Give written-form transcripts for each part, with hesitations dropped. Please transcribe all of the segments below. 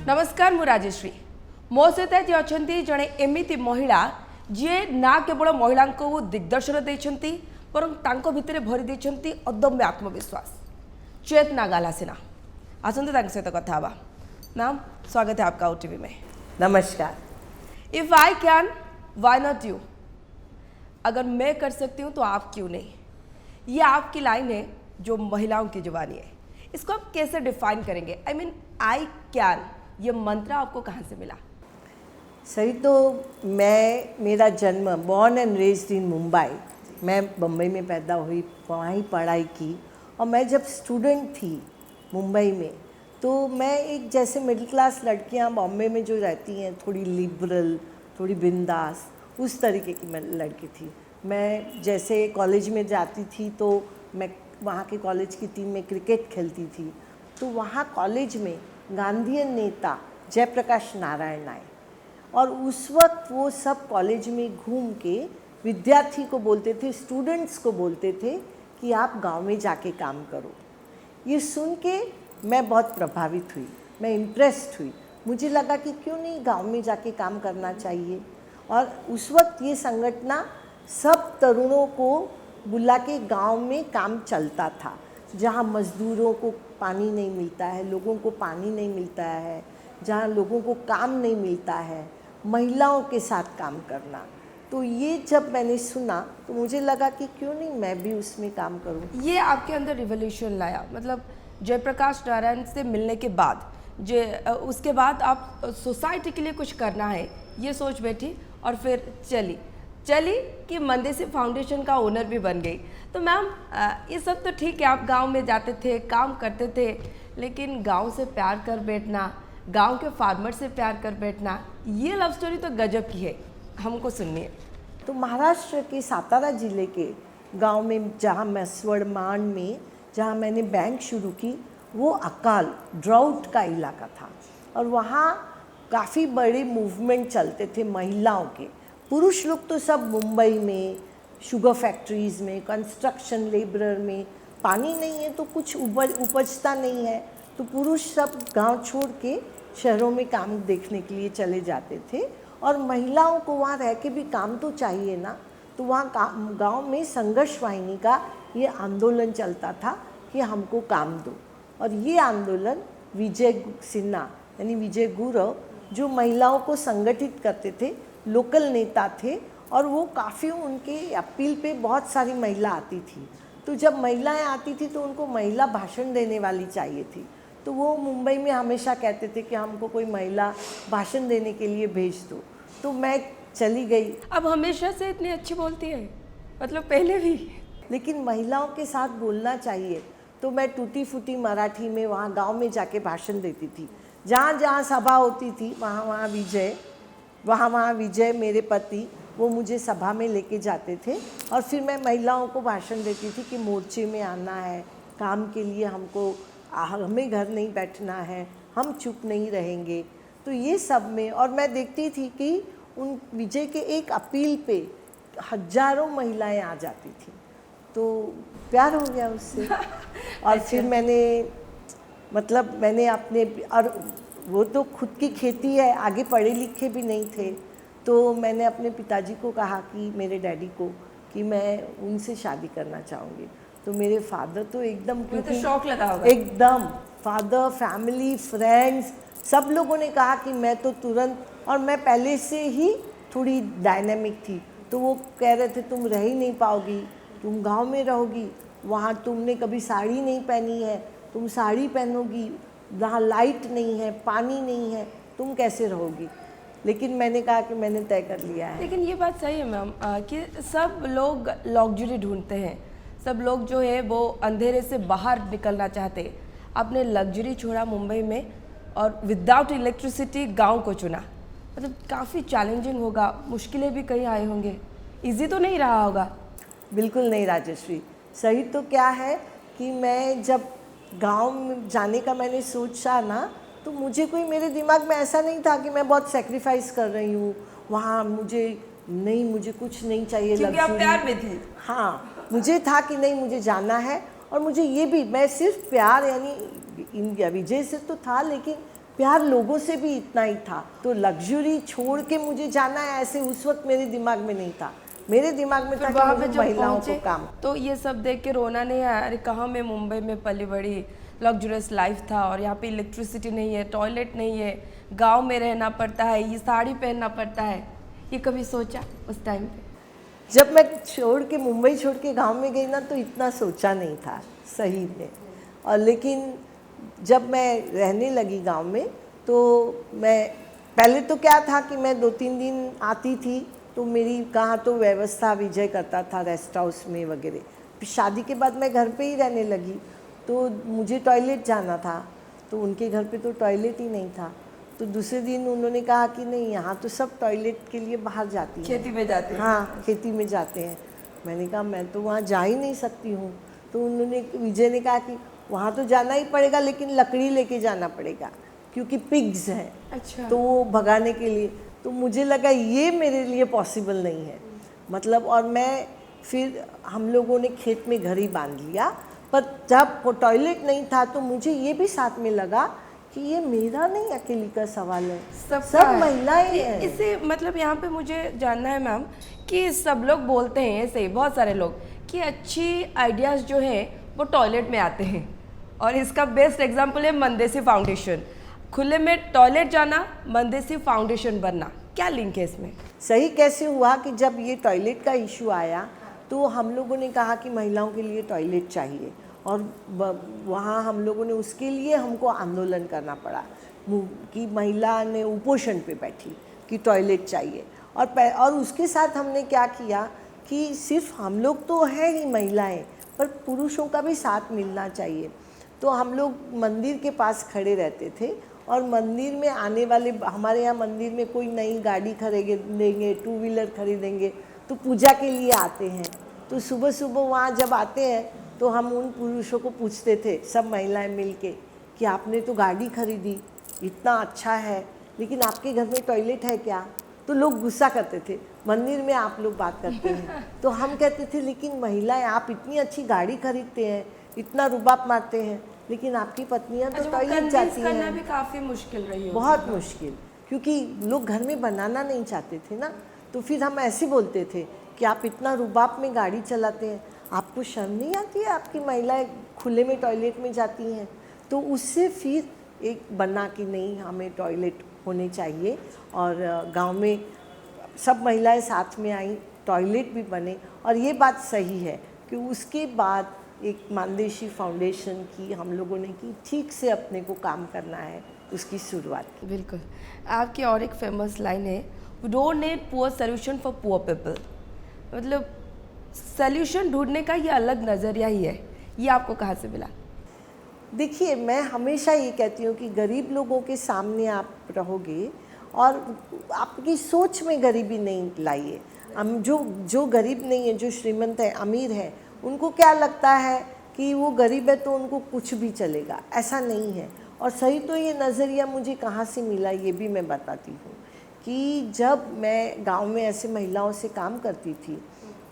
नमस्कार मु राजेश्री मो सहित जी अच्छा जड़े एमती महिला जी ना केवल महिला को दिग्दर्शन देती बरं तांको भितर भरी देती अदम्य आत्मविश्वास चेतना गालासिना आसंते सहित कथा हवा। मैम स्वागत है आपका ओटीवी में। नमस्कार। If I can why not you, अगर मैं कर सकती हूँ तो आप क्यों नहीं, ये आपकी लाइन है जो महिलाओं की जुबानी है। इसको आप कैसे डिफाइन करेंगे? आई मीन आई कैन, ये मंत्र आपको कहाँ से मिला? सही तो मेरा जन्म born and raised in Mumbai, मैं बम्बई में पैदा हुई, वहाँ ही पढ़ाई की। और मैं जब स्टूडेंट थी मुंबई में तो मैं एक जैसे मिडिल क्लास लड़कियाँ बॉम्बे में जो रहती हैं, थोड़ी लिबरल, थोड़ी बिंदास, उस तरीके की मैं लड़की थी। मैं जैसे कॉलेज में जाती थी तो मैं वहाँ के कॉलेज की टीम में क्रिकेट खेलती थी। तो वहाँ कॉलेज में गांधीयन नेता जयप्रकाश नारायण आए और उस वक्त वो सब कॉलेज में घूम के विद्यार्थी को बोलते थे, स्टूडेंट्स को बोलते थे कि आप गांव में जाके काम करो। ये सुन के मैं बहुत प्रभावित हुई, मैं इम्प्रेस्ड हुई। मुझे लगा कि क्यों नहीं गांव में जाके काम करना चाहिए। और उस वक्त ये संगठन सब तरुणों को बुला के गांव में काम चलता था, जहाँ मज़दूरों को पानी नहीं मिलता है, लोगों को पानी नहीं मिलता है, जहाँ लोगों को काम नहीं मिलता है, महिलाओं के साथ काम करना। तो ये जब मैंने सुना तो मुझे लगा कि क्यों नहीं मैं भी उसमें काम करूं। ये आपके अंदर रिवोल्यूशन लाया, मतलब जयप्रकाश नारायण से मिलने के बाद उसके बाद आप सोसाइटी के लिए कुछ करना है ये सोच बैठी और फिर चली कि मंदेसी फाउंडेशन का ओनर भी बन गई। तो मैम ये सब तो ठीक है, आप गांव में जाते थे, काम करते थे, लेकिन गांव से प्यार कर बैठना, गांव के फार्मर से प्यार कर बैठना, ये लव स्टोरी तो गजब की है, हमको सुननी है। तो महाराष्ट्र के सातारा जिले के गांव में जहाँ मैसवड़ मांड में जहाँ मैंने बैंक शुरू की, वो अकाल ड्राउट का इलाका था और वहाँ काफ़ी बड़े मूवमेंट चलते थे महिलाओं के। पुरुष लोग तो सब मुंबई में शुगर फैक्ट्रीज़ में, कंस्ट्रक्शन लेबरर में, पानी नहीं है तो कुछ उपजता नहीं है, तो पुरुष सब गांव छोड़ के शहरों में काम देखने के लिए चले जाते थे। और महिलाओं को वहाँ रह के भी काम तो चाहिए ना, तो वहाँ गांव में संघर्ष वाहिनी का ये आंदोलन चलता था कि हमको काम दो। और ये आंदोलन विजय सिन्हा यानी विजय गुरव जो महिलाओं को संगठित करते थे, लोकल नेता थे, और वो काफ़ी उनके अपील पे बहुत सारी महिला आती थी। तो जब महिलाएं आती थी तो उनको महिला भाषण देने वाली चाहिए थी, तो वो मुंबई में हमेशा कहते थे कि हमको कोई महिला भाषण देने के लिए भेज दो। तो मैं चली गई। अब हमेशा से इतनी अच्छी बोलती है, मतलब पहले भी? लेकिन महिलाओं के साथ बोलना चाहिए। तो मैं टूटी फूटी मराठी में वहाँ गांव में जाके भाषण देती थी। जहाँ जहाँ सभा होती थी वहाँ विजय मेरे पति वो मुझे सभा में लेके जाते थे और फिर मैं महिलाओं को भाषण देती थी कि मोर्चे में आना है, काम के लिए हमें घर नहीं बैठना है, हम चुप नहीं रहेंगे। तो ये सब में, और मैं देखती थी कि उन विजय के एक अपील पे हजारों महिलाएं आ जाती थी, तो प्यार हो गया उससे। और फिर मैंने अपने, और वो तो खुद की खेती है, आगे पढ़े लिखे भी नहीं थे, तो मैंने अपने पिताजी को कहा कि मेरे डैडी को कि मैं उनसे शादी करना चाहूँगी। तो मेरे फादर तो एकदम, तो शौक लगा होगा एकदम, फादर, फैमिली, फ्रेंड्स, सब लोगों ने कहा कि मैं तो तुरंत, और मैं पहले से ही थोड़ी डायनेमिक थी, तो वो कह रहे थे तुम रह ही नहीं पाओगी, तुम गांव में रहोगी, वहाँ तुमने कभी साड़ी नहीं पहनी है, तुम साड़ी पहनोगी, जहाँ लाइट नहीं है, पानी नहीं है, तुम कैसे रहोगी। लेकिन मैंने कहा कि मैंने तय कर लिया है। लेकिन ये बात सही है मैम कि सब लोग लग्जरी ढूंढते हैं, सब लोग जो है वो अंधेरे से बाहर निकलना चाहते हैं। आपने लग्जरी छोड़ा मुंबई में और विदाउट इलेक्ट्रिसिटी गांव को चुना, मतलब काफ़ी चैलेंजिंग होगा, मुश्किलें भी कई आए होंगे, इजी तो नहीं रहा होगा? बिल्कुल नहीं राजेश्री। सही तो क्या है कि मैं जब गांव में जाने का मैंने सोचा ना, तो मुझे कोई, मेरे दिमाग में ऐसा नहीं था कि मैं बहुत सेक्रीफाइस कर रही हूँ वहाँ, मुझे कुछ नहीं चाहिए, क्योंकि आप प्यार में थी। हाँ, मुझे था कि नहीं, मुझे जाना है। और मुझे ये भी, मैं सिर्फ प्यार यानी विजय से तो था, लेकिन प्यार लोगों से भी इतना ही था। तो लग्जरी छोड़ के मुझे जाना है ऐसे उस वक्त मेरे दिमाग में नहीं था। मेरे दिमाग में था फिर कि वहाँ पे मुझे जब महिलाओं पहुँचे को काम। तो ये सब देख के रोना नहीं आया? अरे कहाँ, मैं मुंबई में पली बड़ी, लग्जरियस लाइफ था और यहाँ पे इलेक्ट्रिसिटी नहीं है, टॉयलेट नहीं है, गांव में रहना पड़ता है, ये साड़ी पहनना पड़ता है, ये कभी सोचा उस टाइम पे? जब मैं छोड़ के मुंबई छोड़ के गांव में गई ना तो इतना सोचा नहीं था सही में। और लेकिन जब मैं रहने लगी गांव में तो मैं पहले तो क्या था कि मैं 2-3 दिन आती थी तो मेरी कहाँ तो व्यवस्था विजय करता था रेस्ट हाउस में वगैरह। फिर शादी के बाद मैं घर पे ही रहने लगी तो मुझे टॉयलेट जाना था तो उनके घर पे तो टॉयलेट ही नहीं था। तो दूसरे दिन उन्होंने कहा कि नहीं, यहाँ तो सब टॉयलेट के लिए बाहर जाती हैं, खेती में जाते हैं। हाँ खेती में जाते हैं। मैंने कहा मैं तो वहाँ जा ही नहीं सकती हूँ। तो उन्होंने, विजय ने कहा कि वहाँ तो जाना ही पड़ेगा लेकिन लकड़ी लेके जाना पड़ेगा क्योंकि पिग्स हैं। अच्छा। तो वो भगाने के लिए। तो मुझे लगा ये मेरे लिए पॉसिबल नहीं है, मतलब। और मैं फिर हम लोगों ने खेत में घर ही बांध लिया। पर जब वो टॉयलेट नहीं था तो मुझे ये भी साथ में लगा कि ये मेरा नहीं अकेली का सवाल है, सब महिलाएं हैं। इसे मतलब यहाँ पे मुझे जानना है मैम कि सब लोग बोलते हैं ऐसे ही, बहुत सारे लोग, कि अच्छी आइडियाज़ जो हैं वो टॉयलेट में आते हैं। और इसका बेस्ट एग्जांपल है मनदेसी फाउंडेशन। खुले में टॉयलेट जाना, मनदेसी फाउंडेशन बनना, क्या लिंक है इसमें? सही कैसे हुआ कि जब ये टॉयलेट का इशू आया तो हम लोगों ने कहा कि महिलाओं के लिए टॉयलेट चाहिए और वहाँ हम लोगों ने उसके लिए हमको आंदोलन करना पड़ा कि महिला ने उपोषण पे बैठी कि टॉयलेट चाहिए। और उसके साथ हमने क्या किया कि सिर्फ हम लोग तो हैं ही महिलाएं, पर पुरुषों का भी साथ मिलना चाहिए। तो हम लोग मंदिर के पास खड़े रहते थे और मंदिर में आने वाले, हमारे यहाँ मंदिर में कोई नई गाड़ी खरीदेंगे, 2 व्हीलर खरीदेंगे तो पूजा के लिए आते हैं। तो सुबह सुबह वहाँ जब आते हैं तो हम उन पुरुषों को पूछते थे, सब महिलाएं मिलके, कि आपने तो गाड़ी खरीदी, इतना अच्छा है, लेकिन आपके घर में टॉयलेट है क्या? तो लोग गुस्सा करते थे, मंदिर में आप लोग बात करते हैं। तो हम कहते थे लेकिन महिलाएं, आप इतनी अच्छी गाड़ी खरीदते हैं, इतना रुबाब मारते हैं, लेकिन आपकी पत्नियां तो टॉयलेट जाती करना हैं। भी काफ़ी मुश्किल रही होगी। बहुत मुश्किल, क्योंकि लोग घर में बनाना नहीं चाहते थे ना। तो फिर हम ऐसे बोलते थे कि आप इतना रुबाब में गाड़ी चलाते हैं, आपको शर्म नहीं आती है? आपकी महिलाएं खुले में टॉयलेट में जाती हैं। तो उससे फिर एक बना कि नहीं, हमें टॉयलेट होने चाहिए। और गांव में सब महिलाएं साथ में आई, टॉयलेट भी बने। और ये बात सही है कि उसके बाद एक मानदेशी फाउंडेशन की हम लोगों ने की, ठीक से अपने को काम करना है, उसकी शुरुआत की। बिल्कुल। आपकी और एक फेमस लाइन है, we don't need poor solution for poor people. मतलब सोल्यूशन ढूंढने का ये अलग नज़रिया ही है, ये आपको कहाँ से मिला? देखिए, मैं हमेशा ये कहती हूँ कि गरीब लोगों के सामने आप रहोगे और आपकी सोच में गरीबी नहीं लाइए। हम जो गरीब नहीं है, जो श्रीमंत है, अमीर है, उनको क्या लगता है कि वो गरीब है तो उनको कुछ भी चलेगा, ऐसा नहीं है। और सही तो ये नज़रिया मुझे कहाँ से मिला ये भी मैं बताती हूँ कि जब मैं गांव में ऐसे महिलाओं से काम करती थी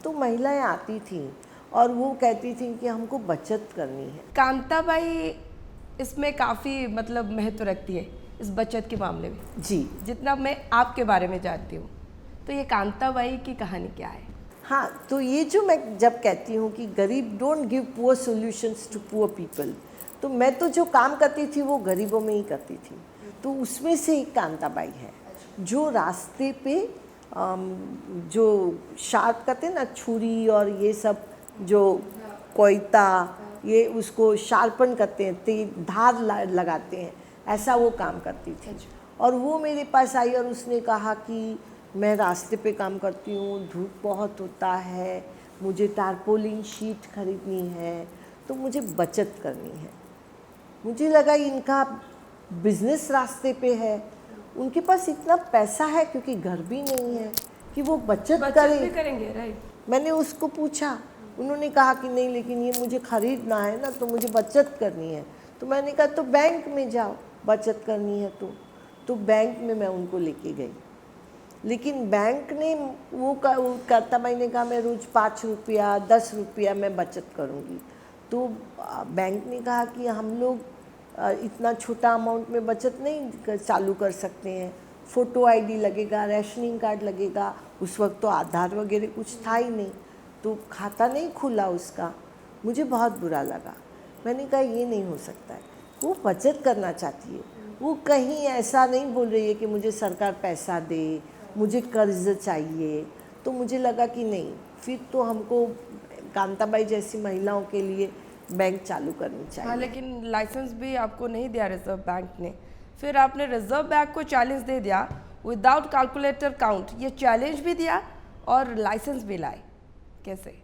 तो महिलाएं आती थीं और वो कहती थी कि हमको बचत करनी है। कांताबाई इसमें काफ़ी मतलब महत्व रखती है इस बचत के मामले में। जी, जितना मैं आपके बारे में जानती हूँ, तो ये कांताबाई की कहानी क्या है? हाँ, तो ये जो मैं जब कहती हूँ कि गरीब don't give poor solutions to poor people, तो मैं तो जो काम करती थी वो गरीबों में ही करती थी। तो उसमें से एक कांताबाई है जो रास्ते पे जो शार्प कहते हैं ना, छुरी और ये सब जो कोयता, ये उसको शार्पन करते हैं, तेज धार लगाते हैं, ऐसा वो काम करती थी। और वो मेरे पास आई और उसने कहा कि मैं रास्ते पे काम करती हूँ, धूप बहुत होता है, मुझे टारपोलिन शीट खरीदनी है, तो मुझे बचत करनी है। मुझे लगा इनका बिजनेस रास्ते पे है, उनके पास इतना पैसा है क्योंकि घर भी नहीं है कि वो बचत भी करेंगे, राइट? मैंने मैंने उसको पूछा, उन्होंने कहा कि नहीं, लेकिन ये मुझे ख़रीदना है ना, तो मुझे बचत करनी है। तो मैंने कहा तो बैंक में जाओ, बचत करनी है तो बैंक में मैं उनको लेके गई। लेकिन बैंक ने वो कांताबाई ने कहा मैं रोज़ 5 रुपया 10 रुपया मैं बचत करूँगी। तो बैंक ने कहा कि हम लोग इतना छोटा अमाउंट में बचत नहीं चालू कर सकते हैं। फ़ोटो आईडी लगेगा, रेशनिंग कार्ड लगेगा, उस वक्त तो आधार वगैरह कुछ था ही नहीं, तो खाता नहीं खुला उसका। मुझे बहुत बुरा लगा। मैंने कहा ये नहीं हो सकता है। वो बचत करना चाहती है, वो कहीं ऐसा नहीं बोल रही है कि मुझे सरकार पैसा दे, मुझे कर्ज चाहिए। तो मुझे लगा कि नहीं, फिर तो हमको कांताबाई जैसी महिलाओं के लिए बैंक चालू करनी चाहिए। हाँ, लेकिन लाइसेंस भी आपको नहीं दिया रिजर्व बैंक ने। फिर आपने रिजर्व बैंक को चैलेंज दे दिया विदाउट कैलकुलेटर काउंट, ये चैलेंज भी दिया और लाइसेंस भी लाए, कैसे?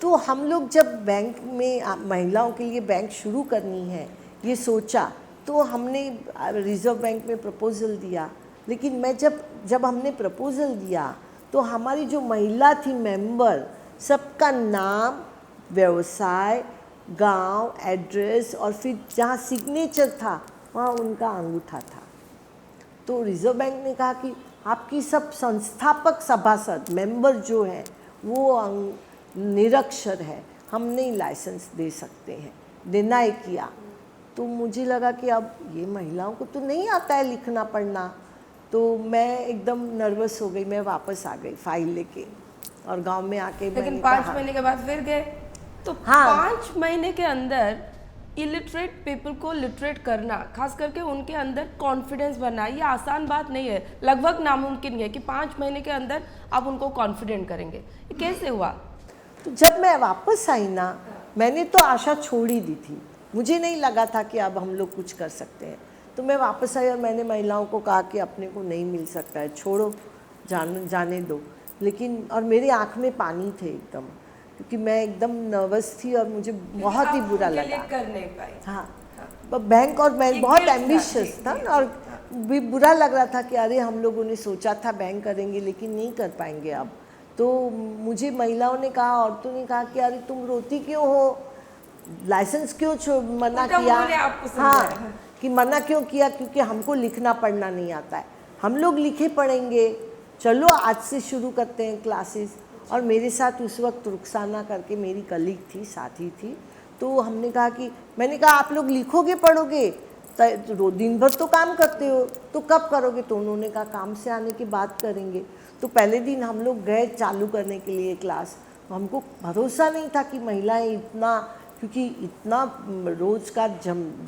तो हम लोग जब बैंक में महिलाओं के लिए बैंक शुरू करनी है ये सोचा, तो हमने रिजर्व बैंक में प्रपोज़ल दिया। लेकिन मैं जब हमने प्रपोज़ल दिया तो हमारी जो महिला थी मेंबर, सबका नाम, व्यवसाय, गांव, एड्रेस और फिर जहाँ सिग्नेचर था वहाँ उनका अंगूठा था। तो रिजर्व बैंक ने कहा कि आपकी सब संस्थापक सभासद मेंबर जो है वो निरक्षर है, हम नहीं लाइसेंस दे सकते हैं, डिनाई किया। तो मुझे लगा कि अब ये महिलाओं को तो नहीं आता है लिखना पढ़ना, तो मैं एकदम नर्वस हो गई। मैं वापस आ गई फाइल लेके और गांव में आके लेकिन 5 महीने के बाद फिर गए तो हाँ। 5 महीने के अंदर इलिटरेट पीपल को लिटरेट करना, खास करके उनके अंदर कॉन्फिडेंस बनना, ये आसान बात नहीं है, लगभग नामुमकिन है कि 5 महीने के अंदर आप उनको कॉन्फिडेंट करेंगे। ये कैसे हुआ? तो जब मैं वापस आई ना, मैंने तो आशा छोड़ ही दी थी। मुझे नहीं लगा था कि अब हम लोग कुछ कर सकते हैं। तो मैं वापस आई और मैंने महिलाओं को कहा कि अपने को नहीं मिल सकता है, छोड़ो, जाने दो। लेकिन और मेरी आँख में पानी थे एकदम, क्योंकि मैं एकदम नर्वस थी और मुझे बहुत ही बुरा लगा। कर नहीं पाई। हाँ, बैंक और मैं बहुत एम्बिशियस था और भी बुरा लग रहा था कि अरे हम लोगों ने सोचा था बैंक करेंगे लेकिन नहीं कर पाएंगे अब। तो मुझे महिलाओं ने कहा, औरतों ने कहा कि अरे तुम रोती क्यों हो, लाइसेंस क्यों मना किया? हाँ, कि मना क्यों किया? क्योंकि हमको लिखना पढ़ना नहीं आता है, हम लोग लिखे पढ़ेंगे, चलो आज से शुरू करते हैं क्लासेस। और मेरे साथ उस वक्त रुखसाना करके मेरी कलीग थी, साथी थी। तो हमने कहा कि मैंने कहा आप लोग लिखोगे पढ़ोगे, तो दिन भर तो काम करते हो, तो कब करोगे? तो उन्होंने कहा काम से आने के बाद करेंगे। तो पहले दिन हम लोग गए चालू करने के लिए क्लास। हमको भरोसा नहीं था कि महिलाएं इतना, क्योंकि इतना रोज़ का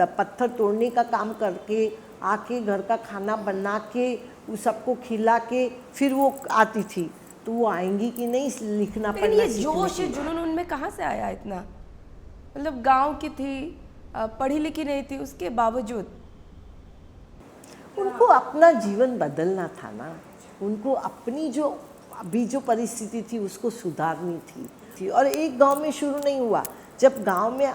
पत्थर तोड़ने का काम करके आके घर का खाना बना के उस सबको खिला के फिर वो आती थी, तो वो आएंगी कि नहीं लिखना पढ़ना ये जोश जुनून उनमें कहाँ से आया इतना? मतलब गांव की थी, पढ़ी लिखी नहीं थी, उसके बावजूद उनको अपना जीवन बदलना था ना, उनको अपनी जो अभी जो परिस्थिति थी उसको सुधारनी थी। और एक गांव में शुरू नहीं हुआ, जब गांव में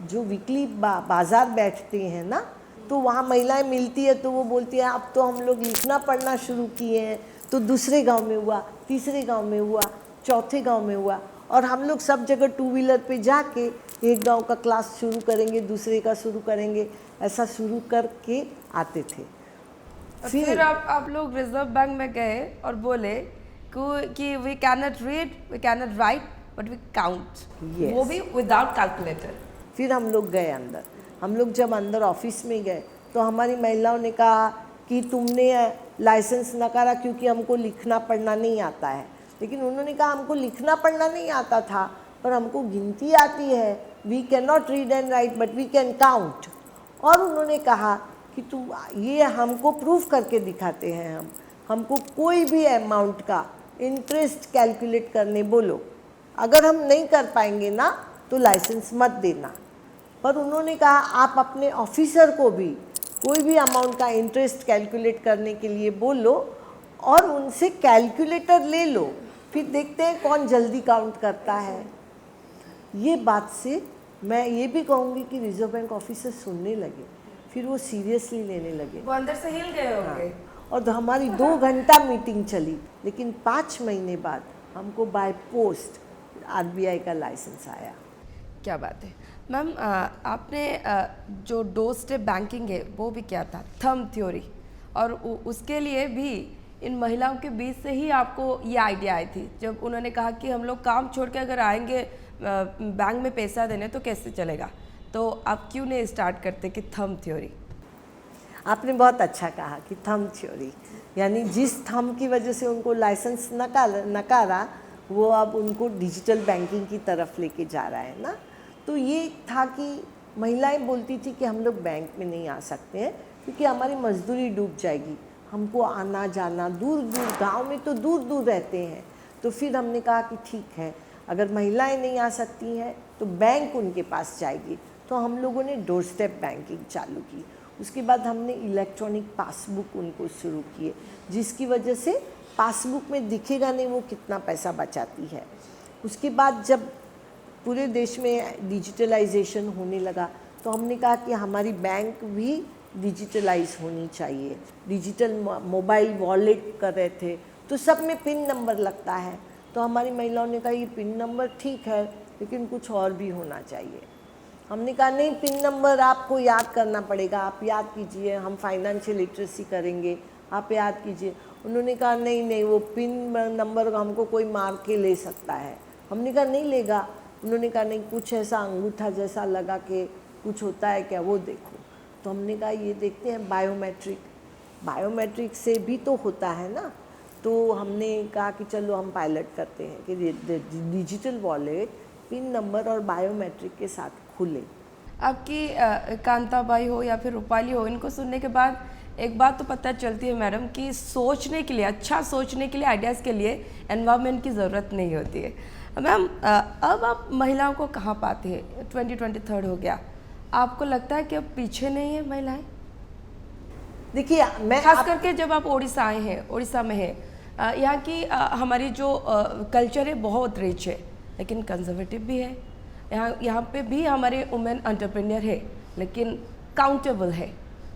जो वीकली बाजार बैठते हैं ना, तो वहाँ महिलाएं मिलती है तो वो बोलती है अब तो हम लोग लिखना पढ़ना शुरू किए हैं। तो दूसरे गांव में हुआ, तीसरे गांव में हुआ, चौथे गांव में हुआ, और हम लोग सब जगह 2 व्हीलर पे जाके एक गांव का क्लास शुरू करेंगे, दूसरे का शुरू करेंगे, ऐसा शुरू करके आते थे। फिर आप लोग रिजर्व बैंक में गए और बोले कि we can not read, we can not write, but we count, वो भी विदाउट कैलकुलेटर। फिर हम लोग गए अंदर। हम लोग जब अंदर ऑफिस में गए तो हमारी महिलाओं ने कहा कि तुमने लाइसेंस न करा क्योंकि हमको लिखना पढ़ना नहीं आता है। लेकिन उन्होंने कहा हमको लिखना पढ़ना नहीं आता था, पर हमको गिनती आती है, we can not read and write but we can count. और उन्होंने कहा कि तुम ये हमको प्रूफ करके दिखाते हैं, हमको कोई भी अमाउंट का इंटरेस्ट कैलकुलेट करने बोलो, अगर हम नहीं कर पाएंगे ना तो लाइसेंस मत देना। पर उन्होंने कहा आप अपने ऑफिसर को भी कोई भी अमाउंट का इंटरेस्ट कैलकुलेट करने के लिए बोलो और उनसे कैलकुलेटर ले लो, फिर देखते हैं कौन जल्दी काउंट करता है। ये बात से मैं ये भी कहूँगी कि रिजर्व बैंक ऑफिसर सुनने लगे, फिर वो सीरियसली लेने लगे, वो अंदर से हिल गए होंगे। हाँ। और तो हमारी 2 घंटा मीटिंग चली, लेकिन 5 महीने बाद हमको बाय पोस्ट आरबीआई का लाइसेंस आया। क्या बात है मैम। आपने जो डोर स्टेप बैंकिंग है वो भी किया था, थंब थ्योरी, और उसके लिए भी इन महिलाओं के बीच से ही आपको ये आइडिया आई थी, जब उन्होंने कहा कि हम लोग काम छोड़ के अगर आएंगे बैंक में पैसा देने तो कैसे चलेगा। तो आप क्यों नहीं स्टार्ट करते कि थंब थ्योरी? आपने बहुत अच्छा कहा कि थंब थ्योरी, यानी जिस थंब की वजह से उनको लाइसेंस नकारा वो अब उनको डिजिटल बैंकिंग की तरफ लेके जा रहा है ना। तो ये था कि महिलाएं बोलती थी कि हम लोग बैंक में नहीं आ सकते हैं क्योंकि हमारी मजदूरी डूब जाएगी, हमको आना जाना दूर दूर, गांव में तो दूर दूर रहते हैं। तो फिर हमने कहा कि ठीक है, अगर महिलाएं नहीं आ सकती हैं तो बैंक उनके पास जाएगी। तो हम लोगों ने डोर स्टेप बैंकिंग चालू की। उसके बाद हमने इलेक्ट्रॉनिक पासबुक उनको शुरू किए, जिसकी वजह से पासबुक में दिखेगा नहीं वो कितना पैसा बचाती है। उसके बाद जब पूरे देश में डिजिटलाइजेशन होने लगा तो हमने कहा कि हमारी बैंक भी डिजिटलाइज होनी चाहिए। डिजिटल मोबाइल वॉलेट कर रहे थे तो सब में पिन नंबर लगता है। तो हमारी महिलाओं ने कहा ये पिन नंबर ठीक है लेकिन कुछ और भी होना चाहिए। हमने कहा नहीं, पिन नंबर आपको याद करना पड़ेगा, आप याद कीजिए, हम फाइनेंशियल लिटरेसी करेंगे, आप याद कीजिए। उन्होंने कहा नहीं नहीं, वो पिन नंबर हमको कोई मार के ले सकता है। हमने कहा नहीं लेगा। उन्होंने कहा नहीं, कुछ ऐसा अंगूठा जैसा लगा के कुछ होता है क्या, वो देखो। तो हमने कहा ये देखते हैं बायोमेट्रिक से भी तो होता है ना। तो हमने कहा कि चलो हम पायलट करते हैं कि डिजिटल वॉलेट पिन नंबर और बायोमेट्रिक के साथ खुले। आपकी कांताबाई हो या फिर रूपाली हो, इनको सुनने के बाद एक बात तो पता चलती है मैडम कि सोचने के लिए, अच्छा सोचने के लिए, आइडियाज़ के लिए एनवायरनमेंट की ज़रूरत नहीं होती है। मैम अब आप महिलाओं को कहाँ पाते हैं? 2023 हो गया, आपको लगता है कि अब पीछे नहीं है महिलाएं? देखिए मैं खास करके जब आप उड़ीसा आए हैं, उड़ीसा में है, यहाँ की हमारी जो कल्चर है बहुत रिच है लेकिन कंजर्वेटिव भी है। यहाँ पे भी हमारे वुमेन एंटरप्रेन्योर है लेकिन काउंटेबल है,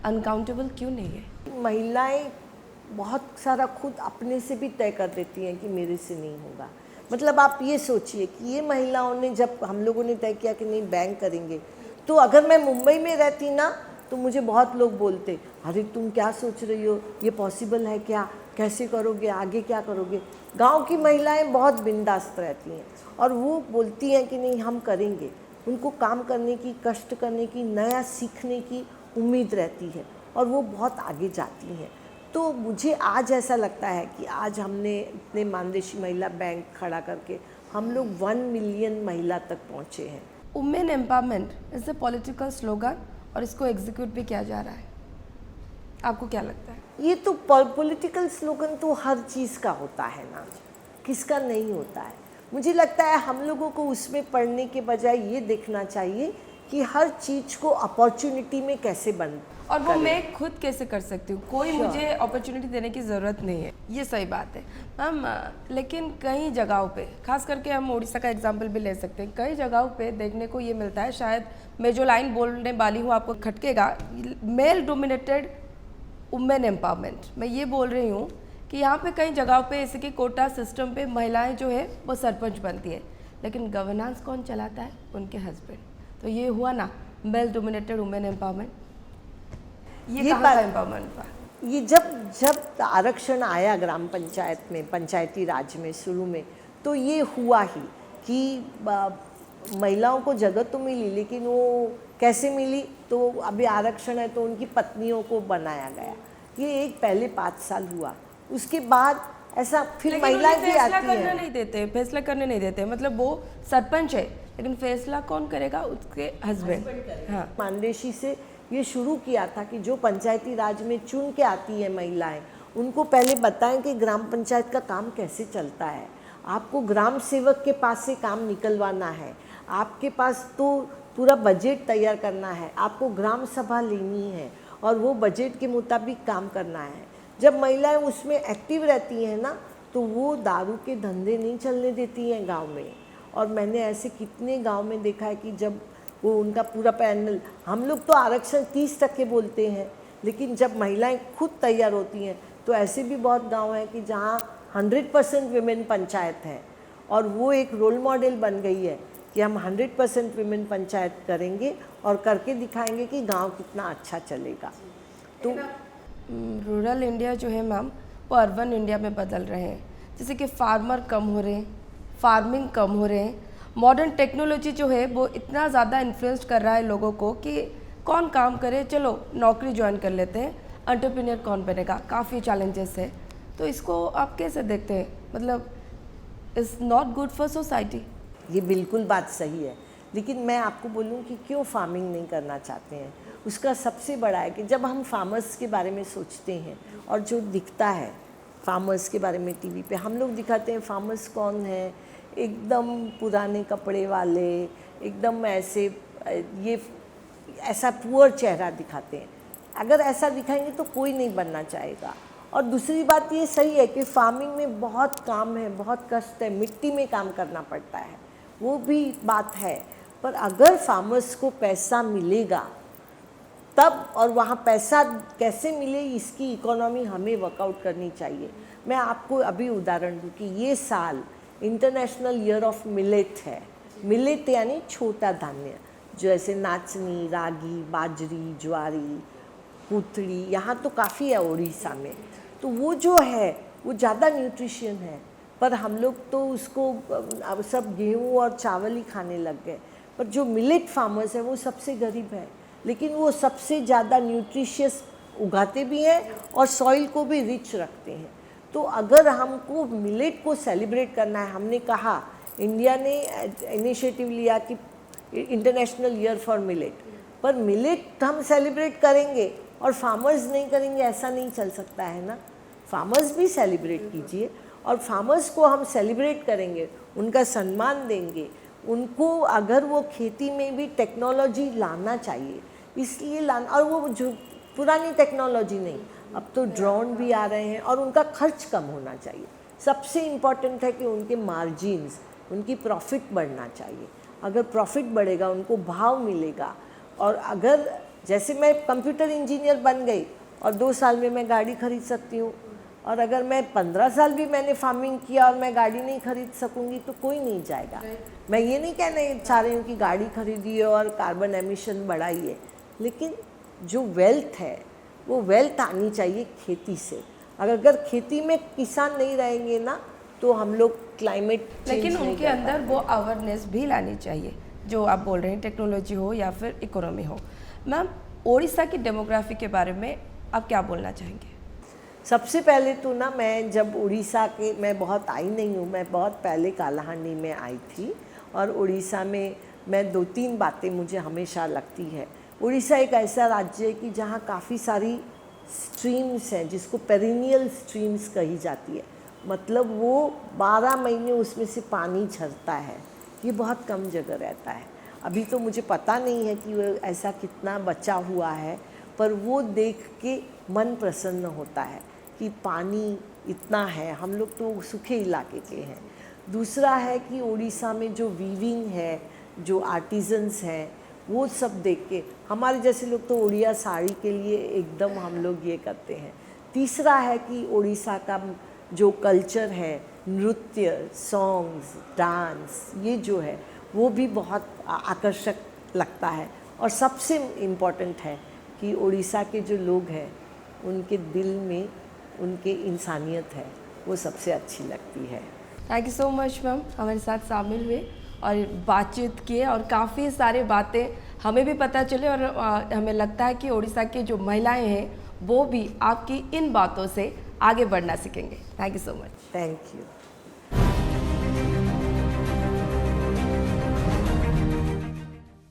अनकाउंटेबल क्यों नहीं है? महिलाएं बहुत सारा खुद अपने से भी तय कर देती हैं कि मेरे से नहीं होगा। मतलब आप ये सोचिए कि ये महिलाओं ने, जब हम लोगों ने तय किया कि नहीं बैंक करेंगे, तो अगर मैं मुंबई में रहती ना तो मुझे बहुत लोग बोलते, अरे तुम क्या सोच रही हो, ये पॉसिबल है क्या, कैसे करोगे, आगे क्या करोगे। गांव की महिलाएं बहुत बिंदास रहती हैं और वो बोलती हैं कि नहीं हम करेंगे। उनको काम करने की, कष्ट करने की, नया सीखने की उम्मीद रहती है और वो बहुत आगे जाती हैं। तो मुझे आज ऐसा लगता है कि आज हमने इतने मानदेशी महिला बैंक खड़ा करके हम लोग 1 मिलियन महिला तक पहुँचे हैं। Women empowerment is a political slogan और इसको एग्जीक्यूट भी किया जा रहा है, आपको क्या लगता है? ये तो पॉलिटिकल स्लोगन तो हर चीज़ का होता है ना, किसका नहीं होता है। मुझे लगता है हम लोगों को उसमें पढ़ने के बजाय ये देखना चाहिए कि हर चीज़ को अपॉर्चुनिटी में कैसे बन, और वो मैं खुद कैसे कर सकती हूँ, कोई मुझे अपॉर्चुनिटी देने की ज़रूरत नहीं है। ये सही बात है मैम। लेकिन कई जगहों पे, खास करके हम उड़ीसा का एग्जांपल भी ले सकते हैं, कई जगहों पे देखने को ये मिलता है, शायद मैं जो लाइन बोलने वाली हूँ आपको खटकेगा, मेल डोमिनेटेड वुमेन एम्पावरमेंट। मैं ये बोल रही हूँ कि यहाँ पे कई जगहों पे जैसे कि कोटा सिस्टम पे महिलाएं जो है वो सरपंच बनती है लेकिन गवर्नेंस कौन चलाता है? उनके हस्बैंड। तो ये हुआ ना मेल डोमिनेटेड वुमेन एम्पावरमेंट। ये कहाँ का एम्पावरमेंट था? ये जब आरक्षण आया ग्राम पंचायत में, पंचायती राज में शुरू में, तो ये हुआ ही कि महिलाओं को जगह तो मिली, लेकिन वो कैसे मिली, तो अभी आरक्षण है तो उनकी पत्नियों को बनाया गया। ये एक पहले 5 साल हुआ, उसके बाद ऐसा फिर महिलाएं भी आती हैं। फैसला करने नहीं देते, मतलब वो सरपंच है लेकिन फैसला कौन करेगा? उसके हस्बैंड। हाँ, मानदेशी से ये शुरू किया था कि जो पंचायती राज में चुन के आती है महिलाएं, उनको पहले बताएं कि ग्राम पंचायत का काम कैसे चलता है। आपको ग्राम सेवक के पास से काम निकलवाना है, आपके पास तो पूरा बजट तैयार करना है, आपको ग्राम सभा लेनी है और वो बजट के मुताबिक काम करना है। जब महिलाएं उसमें एक्टिव रहती हैं ना, तो वो दारू के धंधे नहीं चलने देती हैं गांव में। और मैंने ऐसे कितने गांव में देखा है कि जब वो उनका पूरा पैनल, हम लोग तो आरक्षण 30% बोलते हैं, लेकिन जब महिलाएं खुद तैयार होती हैं तो ऐसे भी बहुत गांव हैं कि जहां 100% विमेन पंचायत है और वो एक रोल मॉडल बन गई है कि हम 100% विमेन पंचायत करेंगे और करके दिखाएंगे कि गांव कितना अच्छा चलेगा। तो रूरल इंडिया जो है मैम वो अर्बन इंडिया में बदल रहे हैं, जैसे कि फार्मर कम हो रहे हैं, फार्मिंग कम हो रहे हैं मॉडर्न टेक्नोलॉजी जो है वो इतना ज़्यादा इन्फ्लुएंस कर रहा है लोगों को कि कौन काम करे, चलो नौकरी ज्वाइन कर लेते हैं, एंटरप्रेन्योर कौन बनेगा, काफ़ी चैलेंजेस है। तो इसको आप कैसे देखते हैं? मतलब is not good for society. ये बिल्कुल बात सही है, लेकिन मैं आपको बोलूँ कि क्यों फार्मिंग नहीं करना चाहते हैं, उसका सबसे बड़ा है कि जब हम फार्मर्स के बारे में सोचते हैं और जो दिखता है फार्मर्स के बारे में टीवी पे, हम लोग दिखाते हैं फार्मर्स कौन है, एकदम पुराने कपड़े वाले, एकदम ऐसे ये ऐसा पुअर चेहरा दिखाते हैं। अगर ऐसा दिखाएंगे तो कोई नहीं बनना चाहेगा। और दूसरी बात ये सही है कि फार्मिंग में बहुत काम है, बहुत कष्ट है, मिट्टी में काम करना पड़ता है, वो भी बात है। पर अगर फार्मर्स को पैसा मिलेगा तब, और वहाँ पैसा कैसे मिले इसकी इकोनॉमी हमें वर्कआउट करनी चाहिए। मैं आपको अभी उदाहरण दूँ कि ये साल इंटरनेशनल ईयर ऑफ मिलेट है। मिलेट यानी छोटा धान्य, जैसे नाचनी, रागी, बाजरी, ज्वारी, कुथड़ी, यहाँ तो काफ़ी है उड़ीसा में। तो वो जो है वो ज़्यादा न्यूट्रिशन है, पर हम लोग तो उसको अब सब गेहूँ और चावल ही खाने लग गए। पर जो मिलेट फार्मर्स हैं वो सबसे गरीब है, लेकिन वो सबसे ज़्यादा न्यूट्रिशियस उगाते भी हैं और सॉइल को भी रिच रखते हैं। तो अगर हमको मिलेट को सेलिब्रेट करना है, हमने कहा, इंडिया ने इनिशिएटिव लिया कि इंटरनेशनल ईयर फॉर मिलेट, पर मिलेट हम सेलिब्रेट करेंगे और फार्मर्स नहीं करेंगे, ऐसा नहीं चल सकता है ना। फार्मर्स भी सेलिब्रेट कीजिए, और फार्मर्स को हम सेलिब्रेट करेंगे, उनका सम्मान देंगे, उनको अगर वो खेती में भी टेक्नोलॉजी लाना चाहिए, इसलिए लाना, और वो जो पुरानी टेक्नोलॉजी नहीं, अब तो ड्रोन भी आ रहे हैं और उनका खर्च कम होना चाहिए। सबसे इम्पॉर्टेंट है कि उनके मार्जिन्स, उनकी प्रॉफिट बढ़ना चाहिए। अगर प्रॉफिट बढ़ेगा, उनको भाव मिलेगा। और अगर जैसे मैं कंप्यूटर इंजीनियर बन गई और 2 साल में मैं गाड़ी खरीद सकती हूँ, और अगर मैं 15 साल भी मैंने फार्मिंग किया और मैं गाड़ी नहीं खरीद सकूँगी तो कोई नहीं जाएगा। मैं ये नहीं कहना चाह रही हूँ कि गाड़ी खरीदिए और कार्बन एमिशन बढ़ाइए, लेकिन जो वेल्थ है वो वेल्थ आनी चाहिए खेती से। अगर खेती में किसान नहीं रहेंगे ना, तो हम लोग क्लाइमेट चेंज लेकिन नहीं उनके कर अंदर पाएंगे। वो अवेयरनेस भी लानी चाहिए, जो आप बोल रहे हैं, टेक्नोलॉजी हो या फिर इकोनॉमी हो। मैम, उड़ीसा की डेमोग्राफी के बारे में आप क्या बोलना चाहेंगे? सबसे पहले तो ना, मैं जब उड़ीसा के, मैं बहुत आई नहीं हूँ, मैं बहुत पहले कालाहांडी में आई थी, और उड़ीसा में मैं 2-3 बातें मुझे हमेशा लगती है। उड़ीसा एक ऐसा राज्य है कि जहाँ काफ़ी सारी स्ट्रीम्स हैं, जिसको पेरिनियल स्ट्रीम्स कही जाती है, मतलब वो 12 महीने उसमें से पानी झरता है। ये बहुत कम जगह रहता है। अभी तो मुझे पता नहीं है कि वो ऐसा कितना बचा हुआ है, पर वो देख के मन प्रसन्न होता है कि पानी इतना है। हम लोग तो सूखे इलाके के हैं। दूसरा है कि उड़ीसा में जो वीविंग है, जो आर्टिजन्स हैं, वो सब देख के हमारे जैसे लोग तो उड़िया साड़ी के लिए एकदम हम लोग ये करते हैं। तीसरा है कि उड़ीसा का जो कल्चर है, नृत्य, सॉन्ग्स, डांस, ये जो है वो भी बहुत आकर्षक लगता है। और सबसे इम्पॉर्टेंट है कि उड़ीसा के जो लोग हैं, उनके दिल में उनके इंसानियत है, वो सबसे अच्छी लगती है। Thank you so much ma'am, हमारे साथ शामिल हुए और बातचीत किए, और काफ़ी सारे बातें हमें भी पता चले, और हमें लगता है कि उड़ीसा की जो महिलाएं हैं वो भी आपकी इन बातों से आगे बढ़ना सीखेंगे। Thank you so much. Thank you.